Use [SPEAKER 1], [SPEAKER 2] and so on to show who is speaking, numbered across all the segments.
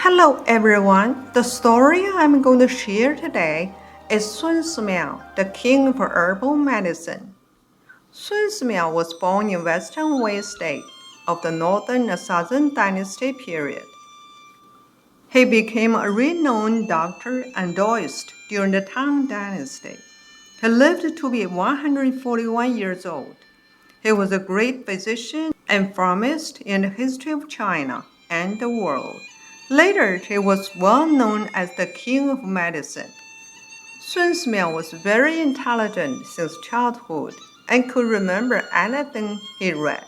[SPEAKER 1] Hello everyone, the story I'm going to share today is Sun Simiao, the king of herbal medicine. Sun Simiao was born in Western Wei State of the Northern and Southern Dynasty period. He became a renowned doctor and Taoist during the Tang Dynasty. He lived to be 141 years old. He was a great physician and pharmacist in the history of China and the world. Later, he was well known as the king of medicine. Sun Simiao was very intelligent since childhood and could remember anything he read.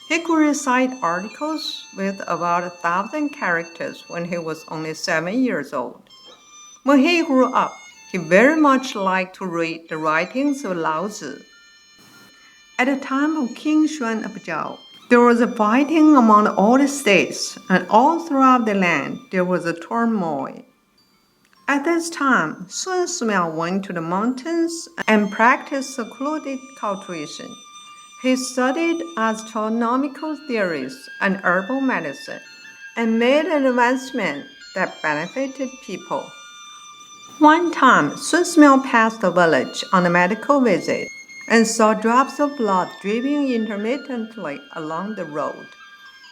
[SPEAKER 1] He could recite articles with about 1,000 characters when he was only 7 years old. When he grew up, he very much liked to read the writings of Laozi. At the time of King Xuan of Zhou, there was a fighting among all the states, and all throughout the land there was a turmoil. At this time, Sun Simiao went to the mountains and practiced secluded cultivation. He studied astronomical theories and herbal medicine, and made an advancement that benefited people. One time, Sun Simiao passed a village on a medical visit and saw drops of blood dripping intermittently along the road.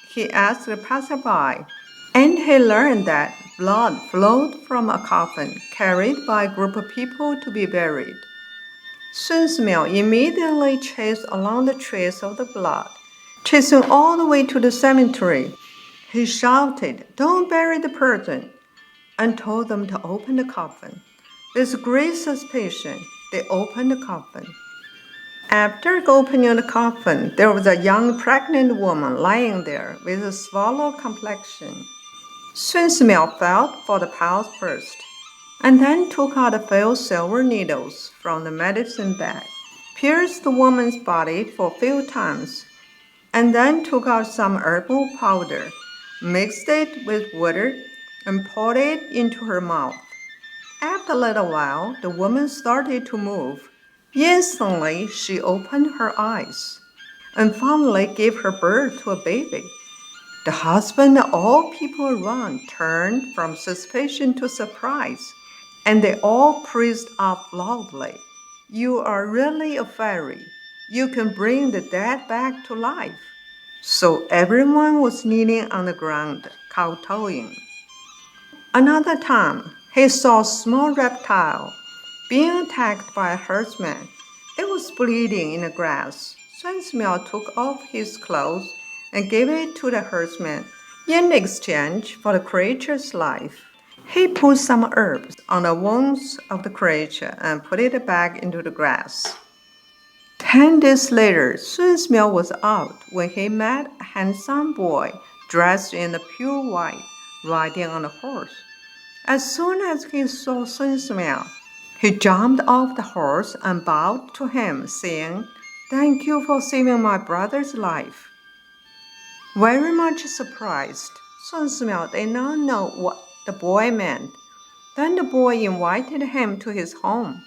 [SPEAKER 1] He asked the passerby, and he learned that blood flowed from a coffin carried by a group of people to be buried. Sun Simiao immediately chased along the trace of the blood, chasing all the way to the cemetery. He shouted, "Don't bury the person," and told them to open the coffin. With great suspicion, they opened the coffin. After opening the coffin, there was a young pregnant woman lying there with a sallow complexion. Sun Simiao felt for the pulse first, and then took out a few silver needles from the medicine bag, pierced the woman's body for a few times, and then took out some herbal powder, mixed it with water, and poured it into her mouth. After a little while, the woman started to move. Instantly, she opened her eyes and finally gave her birth to a baby. The husband and all people around turned from suspicion to surprise, and they all praised out loudly, "You are really a fairy. You can bring the dead back to life." So everyone was kneeling on the ground, kowtowing. Another time, he saw a small reptile being attacked by a herdsman. It was bleeding in the grass. Sun Simiao took off his clothes and gave it to the herdsman in exchange for the creature's life. He put some herbs on the wounds of the creature and put it back into the grass. 10 days later, Sun Simiao was out when he met a handsome boy dressed in the pure white, riding on a horse. As soon as he saw Sun Simiao, he jumped off the horse and bowed to him, saying, "Thank you for saving my brother's life." Very much surprised, Sun Simiao did not know what the boy meant. Then the boy invited him to his home.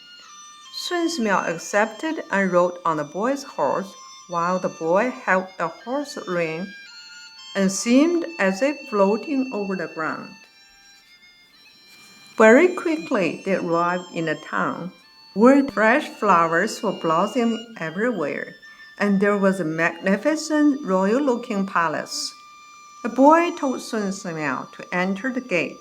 [SPEAKER 1] Sun Simiao accepted and rode on the boy's horse while the boy held the horse rein and seemed as if floating over the ground. Very quickly, they arrived in a town where fresh flowers were blossoming everywhere, and there was a magnificent royal-looking palace. The boy told Sun Simiao to enter the gate.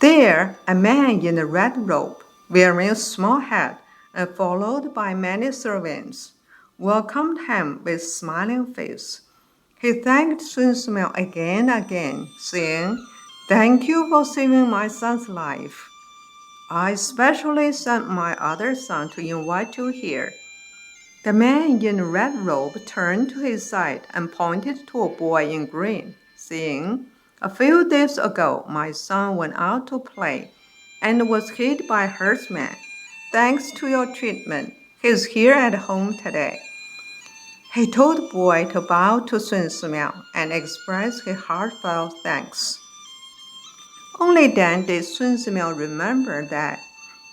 [SPEAKER 1] There, a man in a red robe, wearing a small hat and followed by many servants, welcomed him with a smiling face. He thanked Sun Simiao again and again, saying, "Thank you for saving my son's life. I especially sent my other son to invite you here." The man in the red robe turned to his side and pointed to a boy in green, saying, "A few days ago, my son went out to play and was hit by a herdsman. Thanks to your treatment, he is here at home today." He told the boy to bow to Sun Simiao and express his heartfelt thanks. Only then did Sun Simiao remember that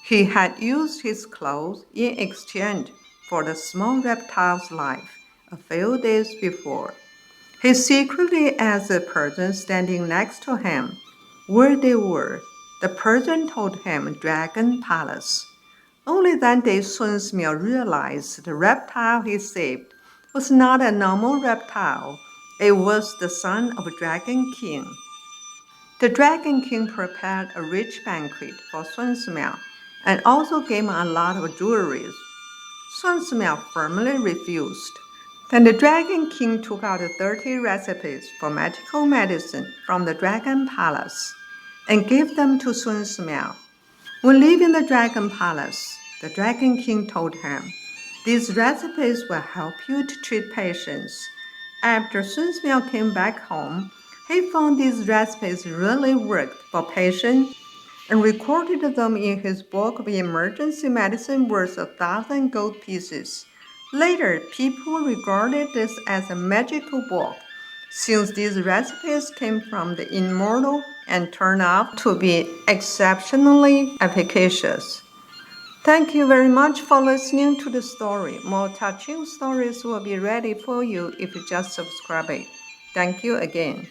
[SPEAKER 1] he had used his clothes in exchange for the small reptile's life a few days before. He secretly asked the person standing next to him, where they were. The person told him Dragon Palace. Only then did Sun Simiao realize the reptile he saved was not a normal reptile. It was the son of a Dragon King. The Dragon King prepared a rich banquet for Sun Simiao and also gave him a lot of jewelry. Sun Simiao firmly refused. Then the Dragon King took out 30 recipes for magical medicine from the Dragon Palace and gave them to Sun Simiao. When leaving the Dragon Palace, the Dragon King told him, "These recipes will help you to treat patients." After Sun Simiao came back home, he found these recipes really worked for patients and recorded them in his book of emergency medicine worth 1,000 gold pieces. Later, people regarded this as a magical book, since these recipes came from the immortal and turned out to be exceptionally efficacious. Thank you very much for listening to the story. More touching stories will be ready for you if you just subscribe it. Thank you again.